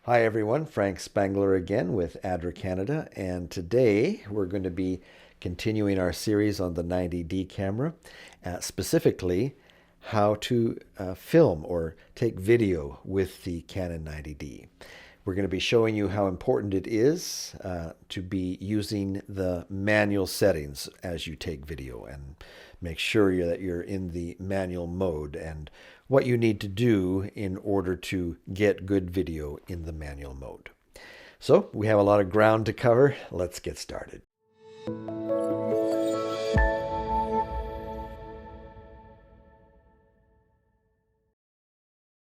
Hi everyone, Frank Spangler again with ADRA Canada, and today we're going to be continuing our series on the 90D camera, specifically how to film or take video with the Canon 90D. We're going to be showing you how important it is to be using the manual settings as you take video, and make sure that you're in the manual mode and what you need to do in order to get good video in the manual mode. So we have a lot of ground to cover. Let's get started.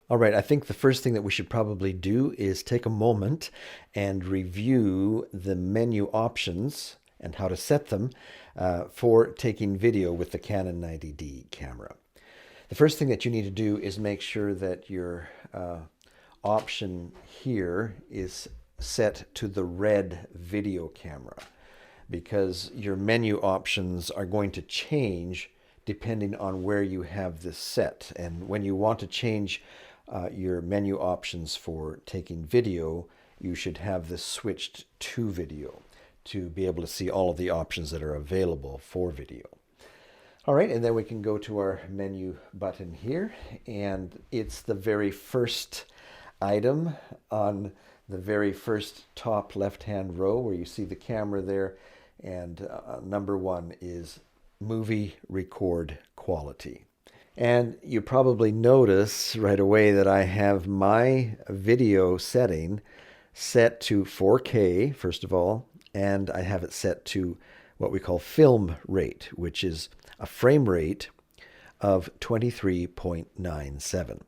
All right, I think the first thing that we should probably do is take a moment and review the menu options and how to set them for taking video with the Canon 90D camera. The first thing that you need to do is make sure that your option here is set to the red video camera, because your menu options are going to change depending on where you have this set. And when you want to change your menu options for taking video, you should have this switched to video to be able to see all of the options that are available for video. All right, and then we can go to our menu button here, and it's the very first item on the very first top left-hand row where you see the camera there, and number one is movie record quality. And you probably notice right away that I have my video setting set to 4K, first of all, and I have it set to what we call film rate, which is a frame rate of 23.97.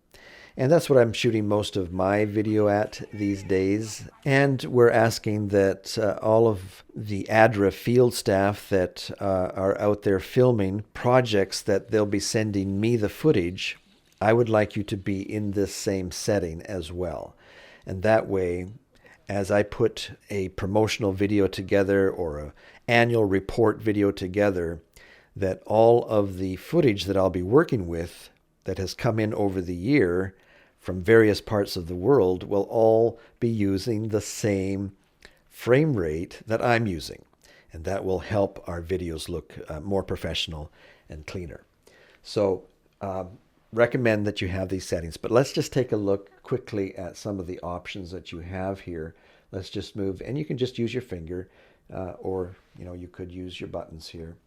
And that's what I'm shooting most of my video at these days. And we're asking that all of the ADRA field staff that are out there filming projects that they'll be sending me the footage, I would like you to be in this same setting as well. And that way, as I put a promotional video together or an annual report video together, that all of the footage that I'll be working with that has come in over the year from various parts of the world will all be using the same frame rate that I'm using. And that will help our videos look more professional and cleaner. So recommend that you have these settings. But let's just take a look quickly at some of the options that you have here. Let's just move, and you can just use your finger or you could use your buttons here.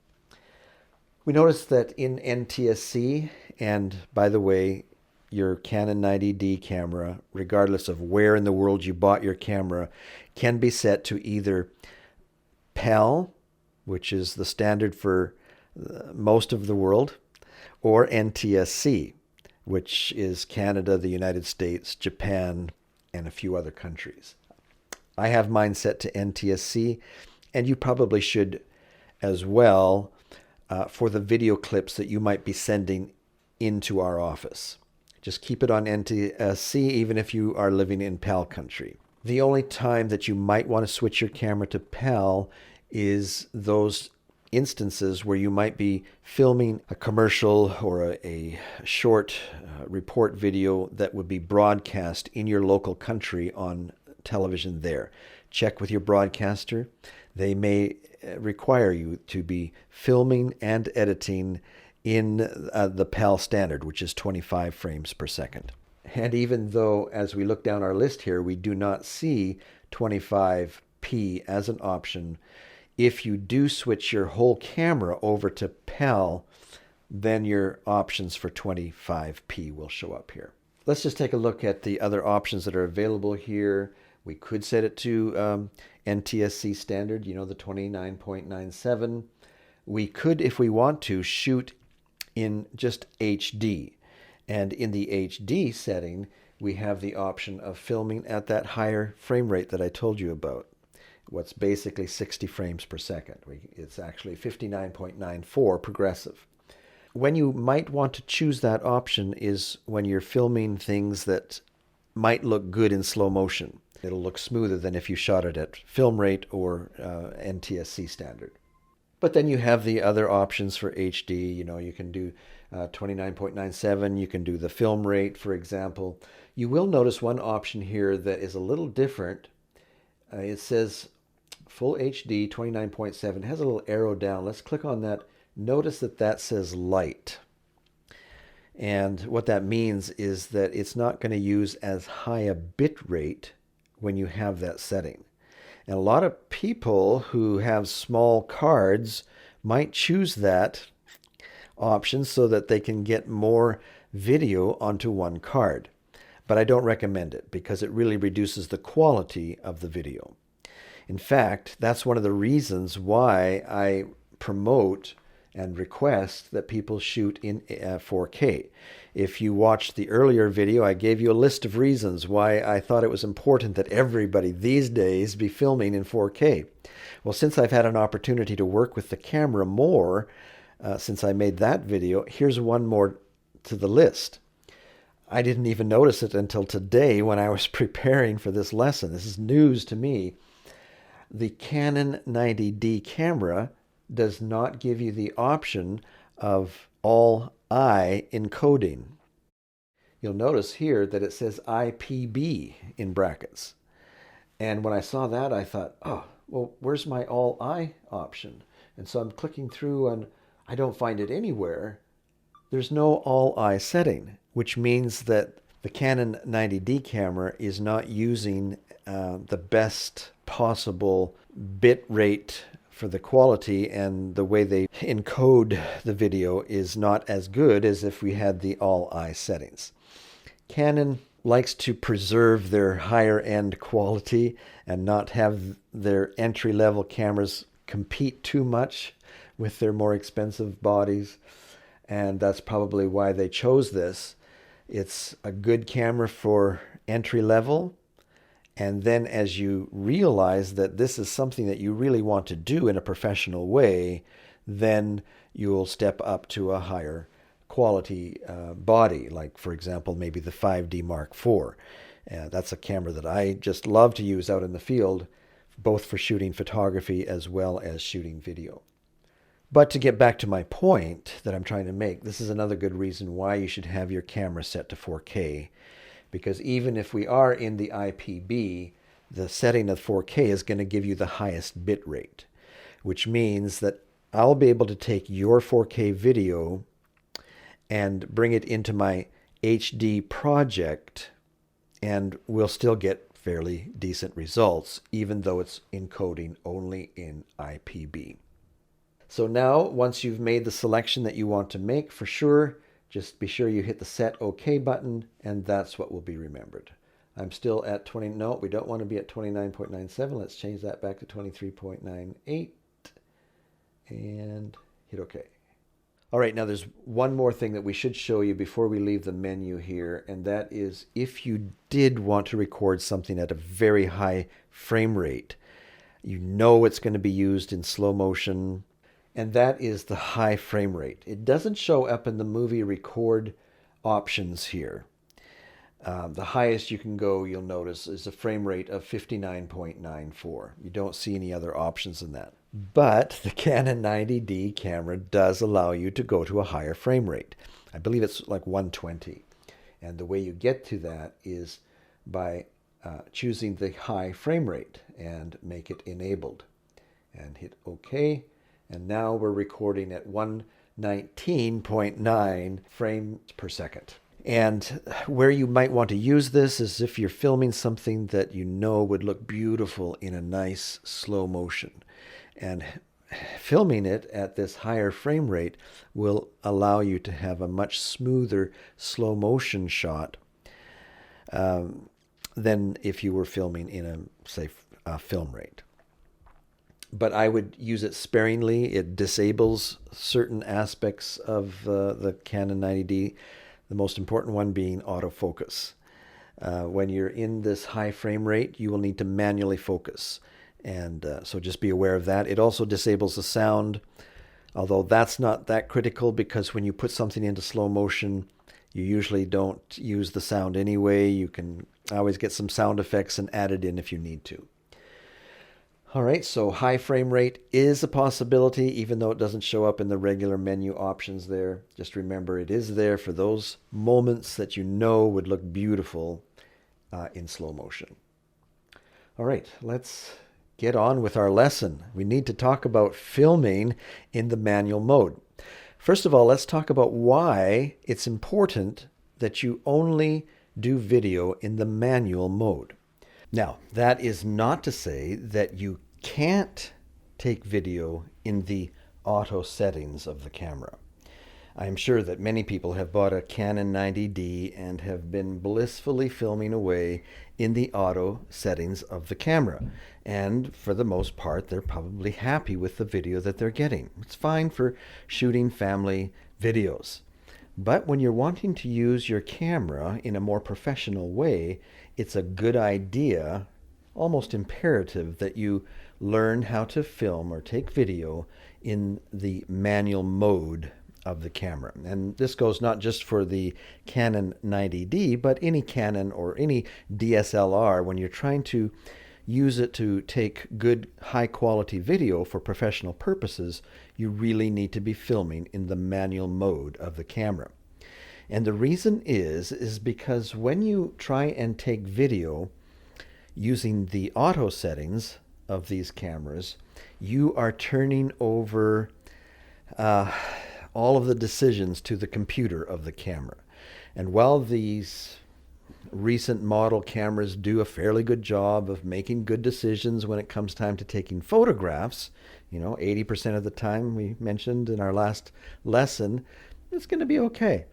We notice that in NTSC, and by the way, your Canon 90D camera, regardless of where in the world you bought your camera, can be set to either PAL, which is the standard for most of the world, or NTSC, which is Canada, the United States, Japan, and a few other countries. I have mine set to NTSC, and you probably should as well for the video clips that you might be sending into our office. Just keep it on NTSC even if you are living in PAL country. The only time that you might want to switch your camera to PAL is those instances where you might be filming a commercial or a short report video that would be broadcast in your local country on television there. Check with your broadcaster. They may require you to be filming and editing in the PAL standard, which is 25 frames per second. And even though, as we look down our list here, we do not see 25p as an option, if you do switch your whole camera over to PAL, then your options for 25p will show up here. Let's just take a look at the other options that are available here. We could set it to NTSC standard, the 29.97. We could, if we want to, shoot in just HD. And in the HD setting, we have the option of filming at that higher frame rate that I told you about. What's basically 60 frames per second. It's actually 59.94 progressive. When you might want to choose that option is when you're filming things that might look good in slow motion. It'll look smoother than if you shot it at film rate or NTSC standard. But then you have the other options for HD. You can do 29.97. You can do the film rate, for example. You will notice one option here that is a little different. It says Full HD 29.7. It has a little arrow down. Let's click on that. Notice that that says light. And what that means is that it's not going to use as high a bit rate when you have that setting. And a lot of people who have small cards might choose that option so that they can get more video onto one card. But I don't recommend it because it really reduces the quality of the video. In fact, that's one of the reasons why I promote and request that people shoot in 4K. If you watched the earlier video, I gave you a list of reasons why I thought it was important that everybody these days be filming in 4K. Well, since I've had an opportunity to work with the camera more since I made that video, here's one more to the list. I didn't even notice it until today when I was preparing for this lesson. This is news to me. The Canon 90D camera does not give you the option of all I encoding. You'll notice here that it says IPB in brackets. And when I saw that, I thought, oh, well, where's my all I option? And so I'm clicking through and I don't find it anywhere. There's no all I setting, which means that the Canon 90D camera is not using the best possible bit rate for the quality, and the way they encode the video is not as good as if we had the all I settings. Canon likes to preserve their higher end quality and not have their entry-level cameras compete too much with their more expensive bodies, and that's probably why they chose this. It's a good camera for entry level, and then as you realize that this is something that you really want to do in a professional way, then you'll step up to a higher quality body, like, for example, maybe the 5D Mark IV. That's a camera that I just love to use out in the field, both for shooting photography as well as shooting video. But to get back to my point that I'm trying to make, this is another good reason why you should have your camera set to 4K. Because even if we are in the IPB, the setting of 4K is going to give you the highest bit rate, which means that I'll be able to take your 4K video and bring it into my HD project, and we'll still get fairly decent results, even though it's encoding only in IPB. So now, once you've made the selection that you want to make, for sure, just be sure you hit the Set OK button, and that's what will be remembered. I'm still at 20. No, we don't want to be at 29.97. Let's change that back to 23.98 and hit OK. All right, now there's one more thing that we should show you before we leave the menu here, and that is if you did want to record something at a very high frame rate, you know it's going to be used in slow motion, and that is the high frame rate. It doesn't show up in the movie record options here. The highest you can go, you'll notice, is a frame rate of 59.94. You don't see any other options than that. But the Canon 90D camera does allow you to go to a higher frame rate. I believe it's like 120. And the way you get to that is by choosing the high frame rate and make it enabled. And hit OK. And now we're recording at 119.9 frames per second. And where you might want to use this is if you're filming something that you know would look beautiful in a nice slow motion. And filming it at this higher frame rate will allow you to have a much smoother slow motion shot than if you were filming in a, say, film rate. But I would use it sparingly. It disables certain aspects of the Canon 90D, the most important one being autofocus. When you're in this high frame rate, you will need to manually focus. And so just be aware of that. It also disables the sound, although that's not that critical because when you put something into slow motion, you usually don't use the sound anyway. You can always get some sound effects and add it in if you need to. All right, so high frame rate is a possibility, even though it doesn't show up in the regular menu options there. Just remember it is there for those moments that you know would look beautiful in slow motion. All right, let's get on with our lesson. We need to talk about filming in the manual mode. First of all, let's talk about why it's important that you only do video in the manual mode. Now, that is not to say that you can't take video in the auto settings of the camera. I'm sure that many people have bought a Canon 90D and have been blissfully filming away in the auto settings of the camera. And for the most part, they're probably happy with the video that they're getting. It's fine for shooting family videos. But when you're wanting to use your camera in a more professional way, it's a good idea, almost imperative, that you learn how to film or take video in the manual mode of the camera. And this goes not just for the Canon 90D, but any Canon or any DSLR. When you're trying to use it to take good high quality video for professional purposes, you really need to be filming in the manual mode of the camera. And the reason is because when you try and take video using the auto settings of these cameras, you are turning over all of the decisions to the computer of the camera. And while these recent model cameras do a fairly good job of making good decisions when it comes time to taking photographs, 80% of the time we mentioned in our last lesson, it's going to be okay.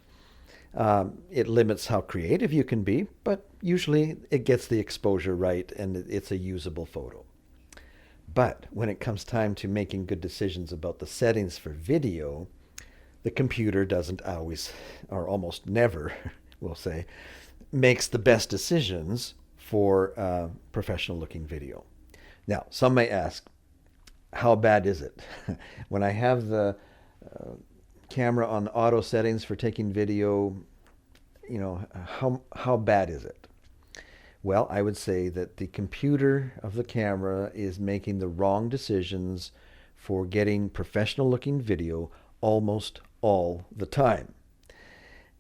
It limits how creative you can be, but usually it gets the exposure right and it's a usable photo. But when it comes time to making good decisions about the settings for video, the computer doesn't always, or almost never, we'll say, makes the best decisions for professional looking video. Now, some may ask, how bad is it? When I have the camera on auto settings for taking video, how bad is it? Well, I would say that the computer of the camera is making the wrong decisions for getting professional looking video almost all the time.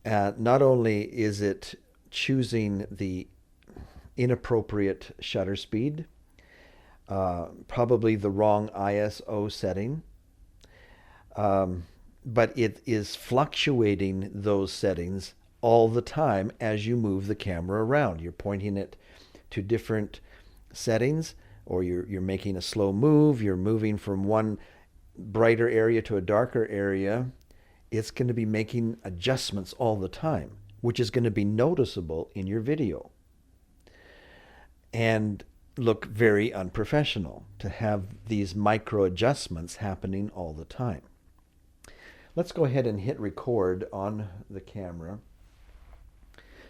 Not only is it choosing the inappropriate shutter speed, probably the wrong ISO setting, but it is fluctuating those settings all the time as you move the camera around. You're pointing it to different settings, or you're making a slow move, you're moving from one brighter area to a darker area. It's going to be making adjustments all the time, which is going to be noticeable in your video and look very unprofessional to have these micro adjustments happening all the time. Let's go ahead and hit record on the camera.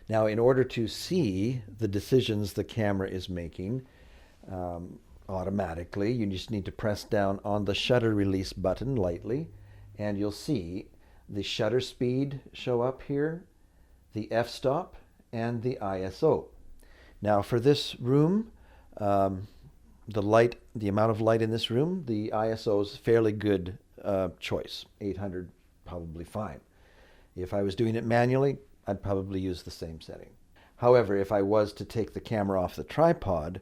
Now, in order to see the decisions the camera is making automatically, you just need to press down on the shutter release button lightly, and you'll see the shutter speed show up here, the f-stop, and the ISO. Now, for this room, the amount of light in this room, the ISO is a fairly good choice. 800, probably fine. If I was doing it manually, I'd probably use the same setting. However, if I was to take the camera off the tripod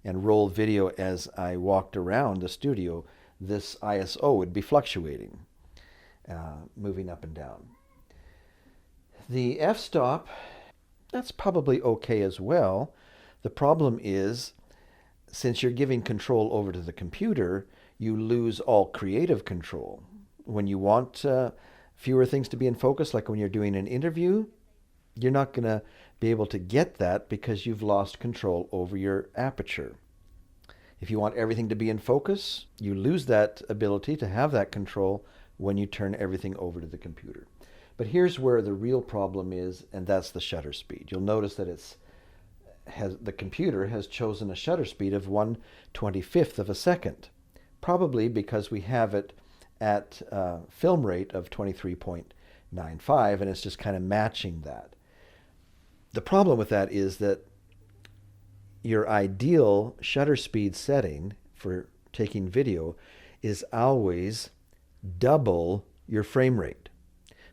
and roll video as I walked around the studio, this ISO would be fluctuating, moving up and down. The f-stop, that's probably okay as well. The problem is, since you're giving control over to the computer, you lose all creative control. When you want fewer things to be in focus, like when you're doing an interview, you're not going to be able to get that because you've lost control over your aperture. If you want everything to be in focus, you lose that ability to have that control when you turn everything over to the computer. But here's where the real problem is, and that's the shutter speed. You'll notice that the computer has chosen a shutter speed of 1/25th of a second, probably because we have it at film rate of 23.95, and it's just kind of matching that. The problem with that is that your ideal shutter speed setting for taking video is always double your frame rate.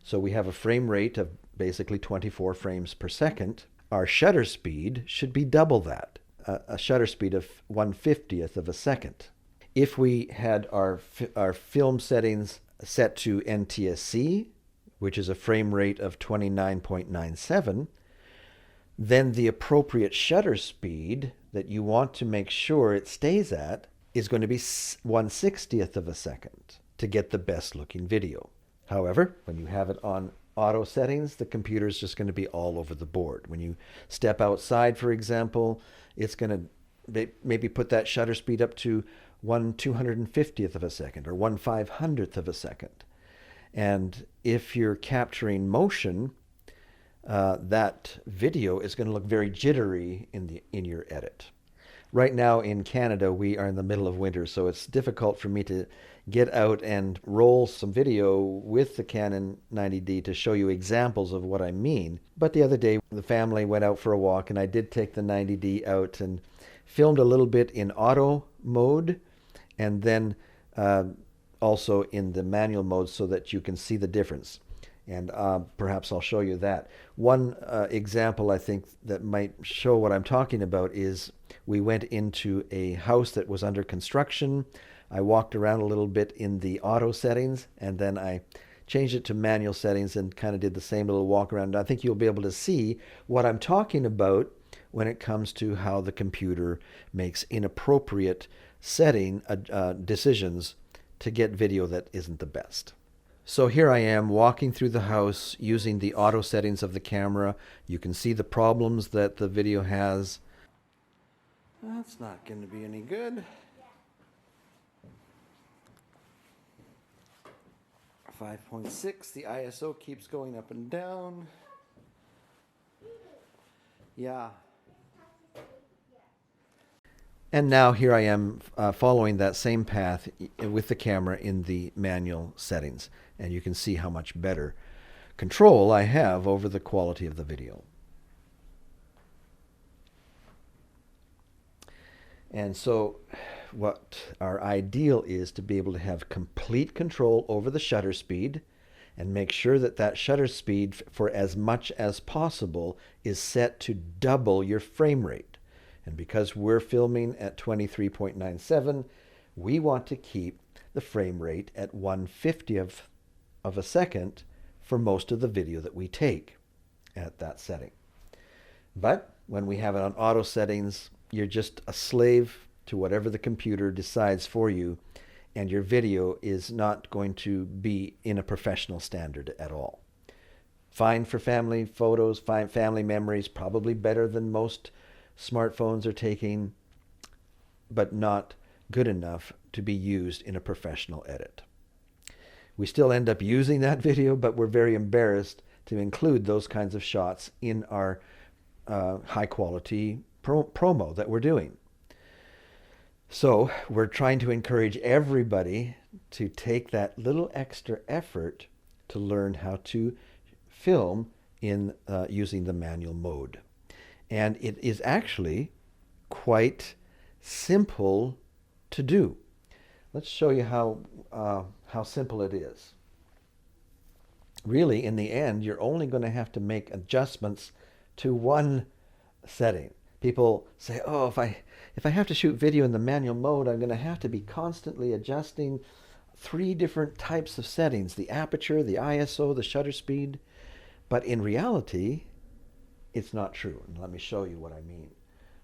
So we have a frame rate of basically 24 frames per second. Our shutter speed should be double that, a shutter speed of 1/50th of a second. If we had our film settings set to NTSC, which is a frame rate of 29.97, then the appropriate shutter speed that you want to make sure it stays at is going to be 1/60th of a second to get the best looking video. However, when you have it on auto settings, the computer is just going to be all over the board. When you step outside, for example, it's going to maybe put that shutter speed up to 1/250th of a second or 1/500th of a second. And if you're capturing motion, that video is going to look very jittery in your edit. Right now in Canada, we are in the middle of winter, so it's difficult for me to get out and roll some video with the Canon 90D to show you examples of what I mean. But the other day, the family went out for a walk, and I did take the 90D out and filmed a little bit in auto mode, and then also in the manual mode so that you can see the difference. And perhaps I'll show you that. One example I think that might show what I'm talking about is we went into a house that was under construction. I walked around a little bit in the auto settings, and then I changed it to manual settings and kind of did the same little walk around. I think you'll be able to see what I'm talking about when it comes to how the computer makes inappropriate setting decisions to get video that isn't the best. So here I am walking through the house using the auto settings of the camera. You can see the problems that the video has. That's not going to be any good. 5.6, the ISO keeps going up and down. Yeah. And now here I am following that same path with the camera in the manual settings. And you can see how much better control I have over the quality of the video. And so what our ideal is to be able to have complete control over the shutter speed and make sure that that shutter speed for as much as possible is set to double your frame rate. And because we're filming at 23.97, we want to keep the frame rate at 1/50th of a second for most of the video that we take at that setting. But when we have it on auto settings, you're just a slave to whatever the computer decides for you, and your video is not going to be in a professional standard at all. Fine for family photos, fine family memories, probably better than most smartphones are taking, but not good enough to be used in a professional edit. We still end up using that video, but we're very embarrassed to include those kinds of shots in our high quality promo that we're doing. So we're trying to encourage everybody to take that little extra effort to learn how to film in using the manual mode. And it is actually quite simple to do. Let's show you how simple it is. Really, in the end, you're only going to have to make adjustments to one setting. People say, oh, if I have to shoot video in the manual mode, I'm going to have to be constantly adjusting 3 different types of settings: the aperture, the ISO, the shutter speed. But in reality, it's not true. And let me show you what I mean.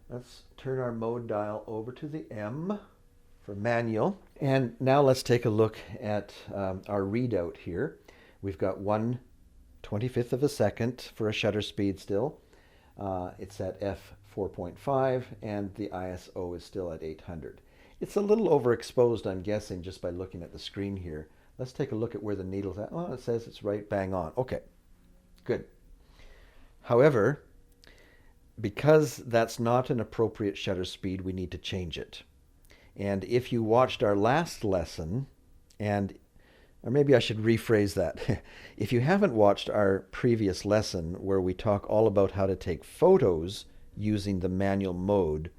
Let's turn our mode dial over to the M for manual. And now let's take a look at our readout here. We've got 1/25th of a second for a shutter speed still. It's at f4.5, and the ISO is still at 800. It's a little overexposed, I'm guessing, just by looking at the screen here. Let's take a look at where the needle's at. Oh, it says it's right bang on. Okay, good. However, because that's not an appropriate shutter speed, we need to change it. And if you watched our last lesson, or maybe I should rephrase that. If you haven't watched our previous lesson where we talk all about how to take photos using the manual mode,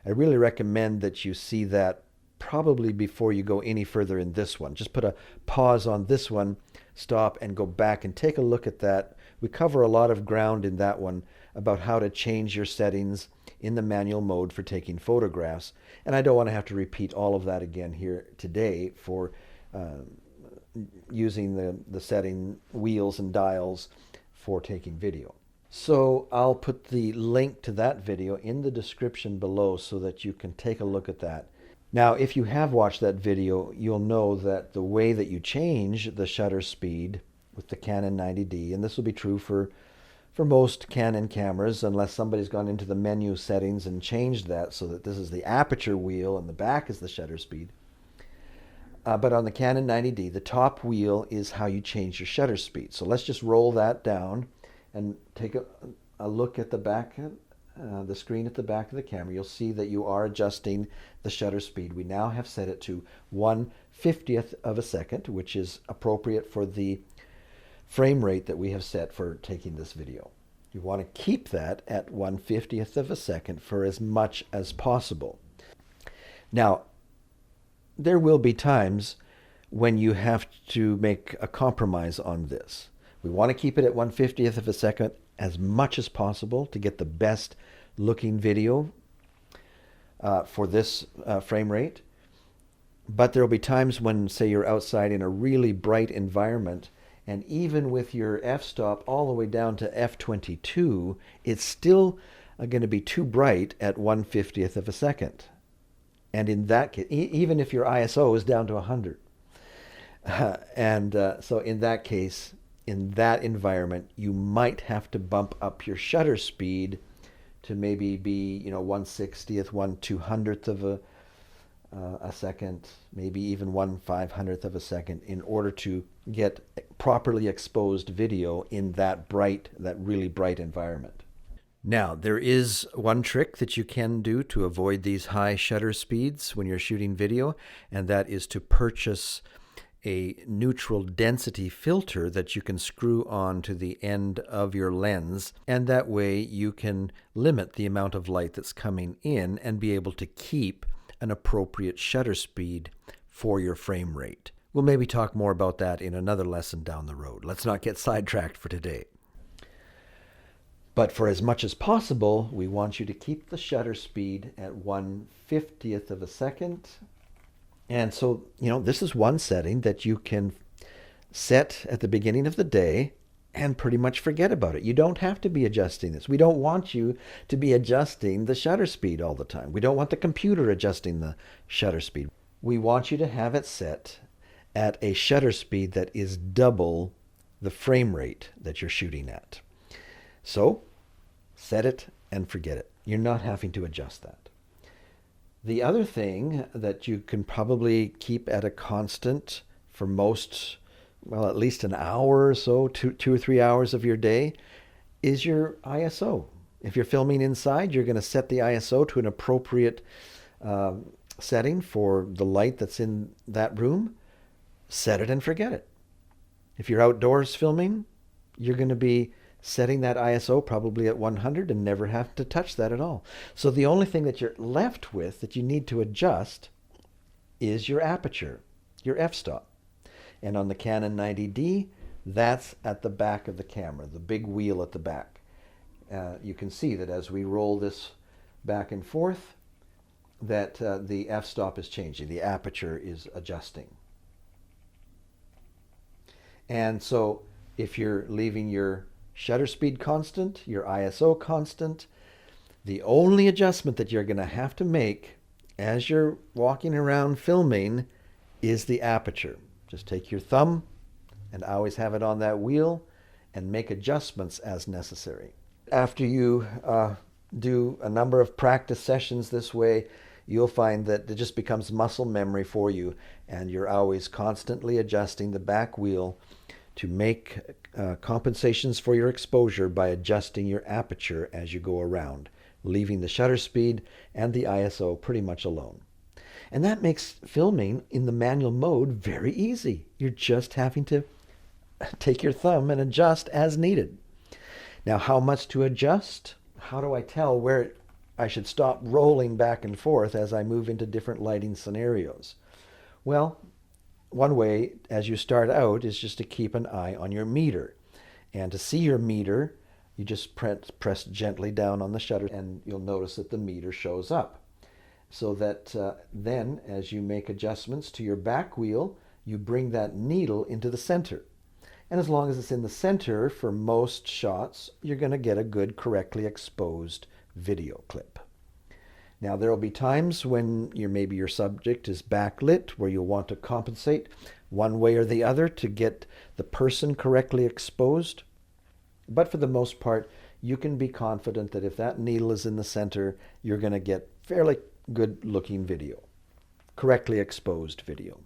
I really recommend that you see that probably before you go any further in this one. Just put a pause on this one, stop, and go back and take a look at that. We cover a lot of ground in that one about how to change your settings in the manual mode for taking photographs. And I don't want to have to repeat all of that again here today for using the setting wheels and dials for taking video. So I'll put the link to that video in the description below so that you can take a look at that. Now, if you have watched that video, you'll know that the way that you change the shutter speed with the Canon 90D, and this will be true for most Canon cameras, unless somebody's gone into the menu settings and changed that so that this is the aperture wheel and the back is the shutter speed. But on the Canon 90D, the top wheel is how you change your shutter speed. So let's just roll that down and take a look at the back, the screen at the back of the camera. You'll see that you are adjusting the shutter speed. We now have set it to 1/50th of a second, which is appropriate for the frame rate that we have set for taking this video. You want to keep that at 1/50th of a second for as much as possible. Now, there will be times when you have to make a compromise on this. We want to keep it at 1/50th of a second as much as possible to get the best looking video for this frame rate. But there will be times when, say, you're outside in a really bright environment, and even with your f-stop all the way down to f22, it's still going to be too bright at 1/50th of a second. And in that case, even if your ISO is down to 100. So in that case, in that environment, you might have to bump up your shutter speed to maybe be, 1/60th, 1/200th of a second, maybe even 1/500th of a second, in order to get properly exposed video in that really bright environment. Now, there is one trick that you can do to avoid these high shutter speeds when you're shooting video, and that is to purchase a neutral density filter that you can screw on to the end of your lens, and that way you can limit the amount of light that's coming in and be able to keep an appropriate shutter speed for your frame rate. We'll maybe talk more about that in another lesson down the road. Let's not get sidetracked for today. But for as much as possible, we want you to keep the shutter speed at 1/50th of a second. And so, this is one setting that you can set at the beginning of the day and pretty much forget about it. You don't have to be adjusting this. We don't want you to be adjusting the shutter speed all the time. We don't want the computer adjusting the shutter speed. We want you to have it set at a shutter speed that is double the frame rate that you're shooting at. So, set it and forget it. You're not having to adjust that. The other thing that you can probably keep at a constant for most, at least an hour or so, two or 3 hours of your day, is your ISO. If you're filming inside, you're going to set the ISO to an appropriate setting for the light that's in that room. Set it and forget it. If you're outdoors filming, you're going to be setting that ISO probably at 100 and never have to touch that at all. So the only thing that you're left with that you need to adjust is your aperture, your f-stop. And on the Canon 90D, that's at the back of the camera, the big wheel at the back. You can see that as we roll this back and forth, that the f-stop is changing, the aperture is adjusting. And so if you're leaving your shutter speed constant, your ISO constant, the only adjustment that you're going to have to make as you're walking around filming is the aperture. Just take your thumb and always have it on that wheel and make adjustments as necessary. After you do a number of practice sessions this way, you'll find that it just becomes muscle memory for you, and you're always constantly adjusting the back wheel to make compensations for your exposure by adjusting your aperture as you go around, leaving the shutter speed and the ISO pretty much alone. And that makes filming in the manual mode very easy. You're just having to take your thumb and adjust as needed. Now, how much to adjust? How do I tell where I should stop rolling back and forth as I move into different lighting scenarios. Well, one way as you start out is just to keep an eye on your meter. And to see your meter, you just press gently down on the shutter and you'll notice that the meter shows up. So that then as you make adjustments to your back wheel, you bring that needle into the center. And as long as it's in the center for most shots, you're going to get a good correctly exposed video clip. Now there will be times when maybe your subject is backlit where you'll want to compensate one way or the other to get the person correctly exposed. But for the most part, you can be confident that if that needle is in the center, you're going to get fairly good looking video, correctly exposed video.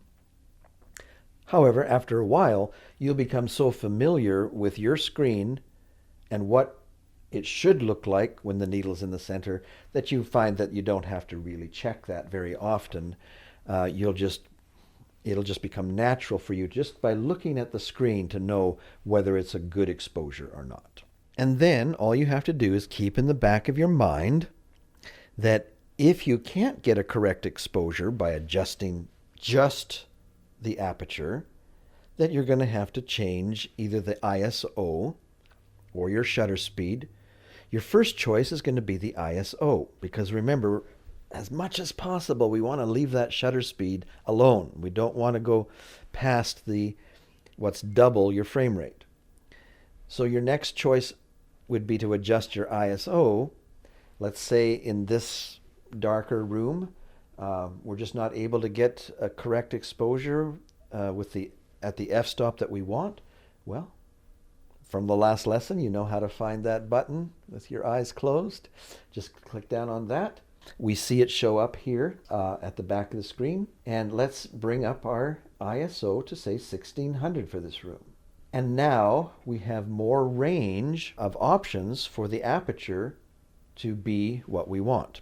However, after a while, you'll become so familiar with your screen and what it should look like when the needle's in the center that you find that you don't have to really check that very often. It'll just become natural for you just by looking at the screen to know whether it's a good exposure or not. And then all you have to do is keep in the back of your mind that if you can't get a correct exposure by adjusting just the aperture, that you're going to have to change either the ISO or your shutter speed. Your first choice is going to be the ISO, because remember, as much as possible, we want to leave that shutter speed alone. We don't want to go past what's double your frame rate. So your next choice would be to adjust your ISO. Let's say in this darker room, we're just not able to get a correct exposure at the f-stop that we want. Well, from the last lesson, you know how to find that button with your eyes closed. Just click down on that. We see it show up here at the back of the screen. And let's bring up our ISO to say 1600 for this room. And now we have more range of options for the aperture to be what we want.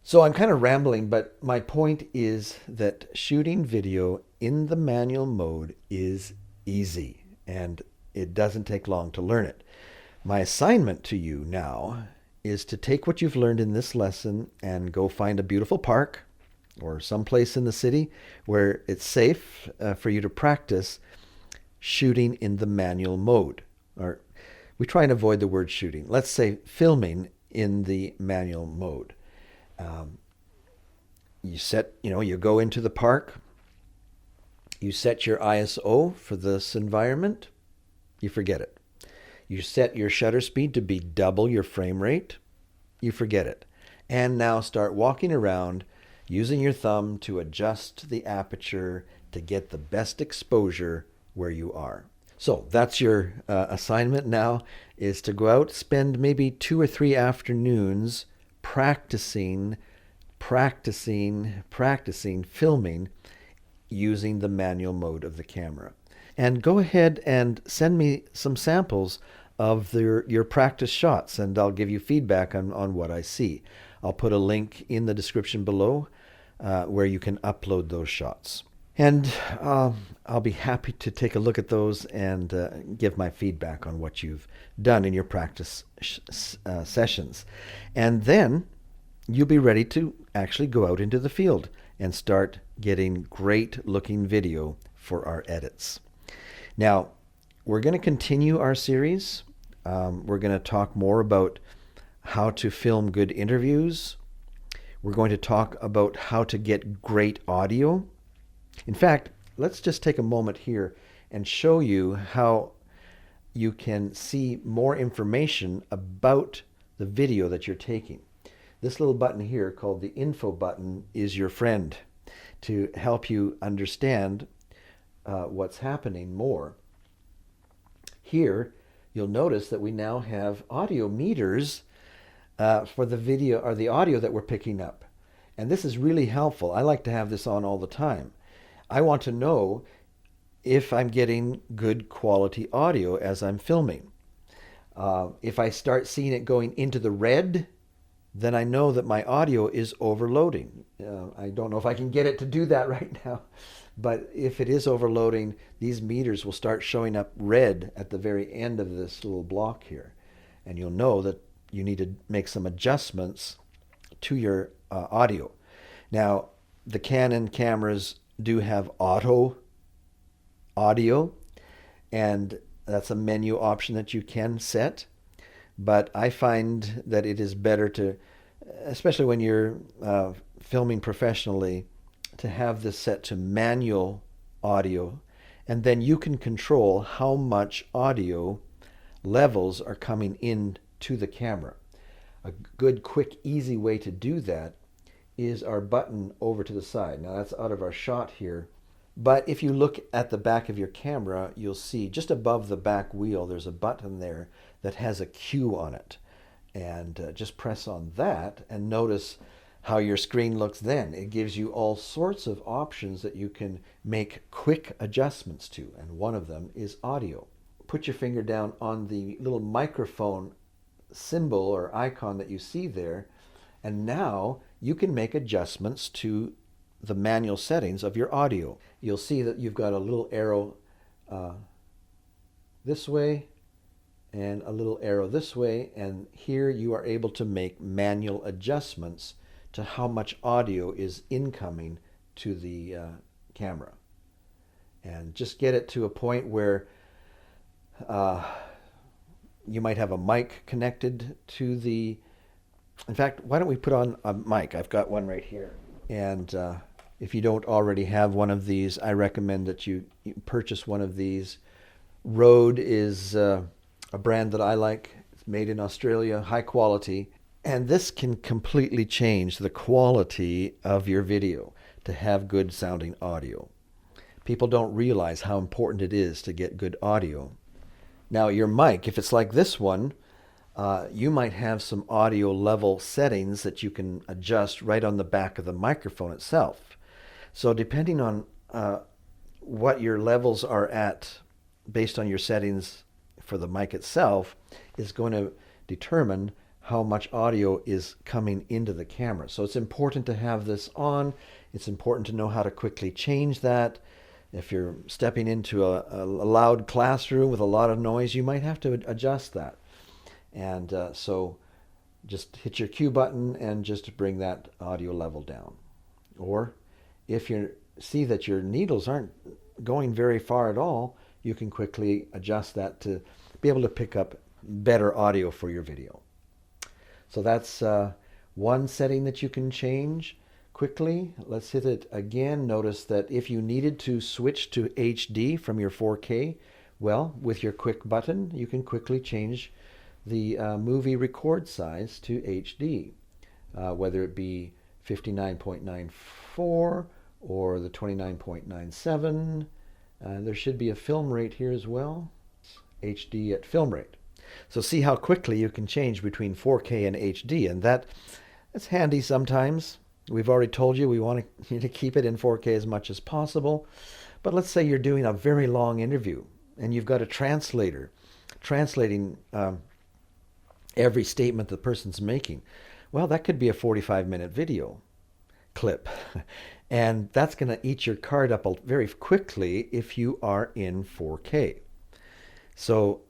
So I'm kind of rambling, but my point is that shooting video in the manual mode is easy, and it doesn't take long to learn it. My assignment to you now is to take what you've learned in this lesson and go find a beautiful park or someplace in the city where it's safe for you to practice shooting in the manual mode. Or we try and avoid the word shooting. Let's say filming in the manual mode. You go into the park, you set your ISO for this environment, you forget it. You set your shutter speed to be double your frame rate, you forget it. And now start walking around using your thumb to adjust the aperture to get the best exposure where you are. So that's your assignment now, is to go out, spend maybe 2 or 3 afternoons practicing filming using the manual mode of the camera. And go ahead and send me some samples of your practice shots, and I'll give you feedback on what I see. I'll put a link in the description below where you can upload those shots. And I'll be happy to take a look at those and give my feedback on what you've done in your practice sessions. And then you'll be ready to actually go out into the field and start getting great looking video for our edits. Now, we're going to continue our series. We're going to talk more about how to film good interviews. We're going to talk about how to get great audio. In fact, let's just take a moment here and show you how you can see more information about the video that you're taking. This little button here called the info button is your friend to help you understand what's happening more. Here, you'll notice that we now have audio meters for the video or the audio that we're picking up. And this is really helpful. I like to have this on all the time. I want to know if I'm getting good quality audio as I'm filming. If I start seeing it going into the red, then I know that my audio is overloading. I don't know if I can get it to do that right now, but if it is overloading, these meters will start showing up red at the very end of this little block here. And you'll know that you need to make some adjustments to your audio. Now, the Canon cameras do have auto audio, and that's a menu option that you can set. But I find that it is better to, especially when you're filming professionally, to have this set to manual audio, and then you can control how much audio levels are coming in to the camera. A good, quick, easy way to do that is our button over to the side. Now that's out of our shot here, but if you look at the back of your camera, you'll see just above the back wheel there's a button there that has a Q on it. And just press on that and notice how your screen looks then. It gives you all sorts of options that you can make quick adjustments to, and one of them is audio. Put your finger down on the little microphone symbol or icon that you see there, and now you can make adjustments to the manual settings of your audio. You'll see that you've got a little arrow this way and a little arrow this way, and here you are able to make manual adjustments to how much audio is incoming to the camera. And just get it to a point where you might have a mic connected to the... In fact, why don't we put on a mic? I've got one right here. And if you don't already have one of these, I recommend that you purchase one of these. Rode is a brand that I like. It's made in Australia, high quality. And this can completely change the quality of your video to have good sounding audio. People don't realize how important it is to get good audio. Now your mic, if it's like this one, you might have some audio level settings that you can adjust right on the back of the microphone itself. So depending on what your levels are at based on your settings for the mic itself is going to determine how much audio is coming into the camera. So it's important to have this on. It's important to know how to quickly change that. If you're stepping into a loud classroom with a lot of noise, you might have to adjust that. And so just hit your Q button and just bring that audio level down. Or if you see that your needles aren't going very far at all, you can quickly adjust that to be able to pick up better audio for your video. So that's one setting that you can change quickly. Let's hit it again. Notice that if you needed to switch to HD from your 4K, well, with your quick button, you can quickly change the movie record size to HD, whether it be 59.94 or the 29.97. There should be a film rate here as well, HD at film rate. So see how quickly you can change between 4K and HD, and that's handy sometimes. We've already told you we want you to keep it in 4K as much as possible, but let's say you're doing a very long interview and you've got a translator translating every statement the person's making. Well, that could be a 45-minute video clip, and that's going to eat your card up very quickly if you are in 4K. So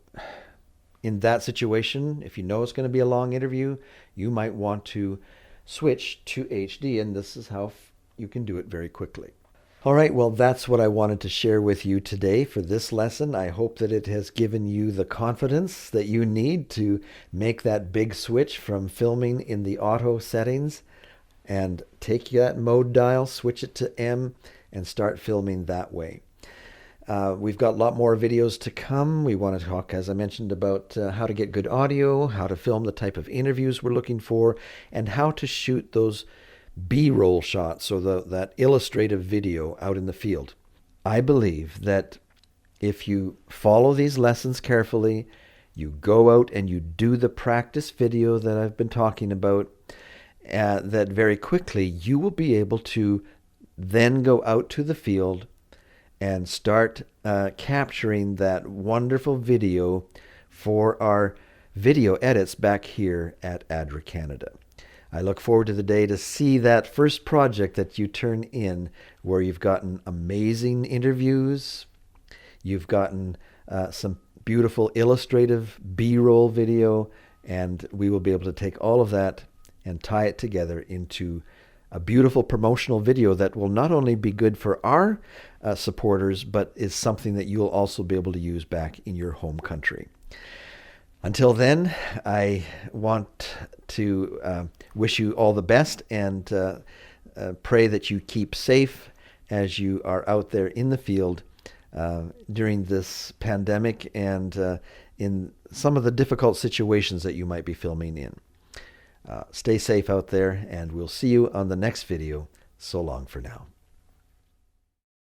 in that situation, if you know it's going to be a long interview, you might want to switch to HD, and this is how you can do it very quickly. All right, well, that's what I wanted to share with you today for this lesson. I hope that it has given you the confidence that you need to make that big switch from filming in the auto settings and take that mode dial, switch it to M, and start filming that way. We've got a lot more videos to come. We want to talk, as I mentioned, about how to get good audio, how to film the type of interviews we're looking for, and how to shoot those B-roll shots, so that illustrative video out in the field. I believe that if you follow these lessons carefully, you go out and you do the practice video that I've been talking about, that very quickly you will be able to then go out to the field and start capturing that wonderful video for our video edits back here at ADRA Canada. I look forward to the day to see that first project that you turn in where you've gotten amazing interviews, you've gotten some beautiful illustrative B-roll video, and we will be able to take all of that and tie it together into a beautiful promotional video that will not only be good for our supporters, but is something that you'll also be able to use back in your home country. Until then, I want to wish you all the best and pray that you keep safe as you are out there in the field during this pandemic and in some of the difficult situations that you might be filming in. Stay safe out there, and we'll see you on the next video. So long for now.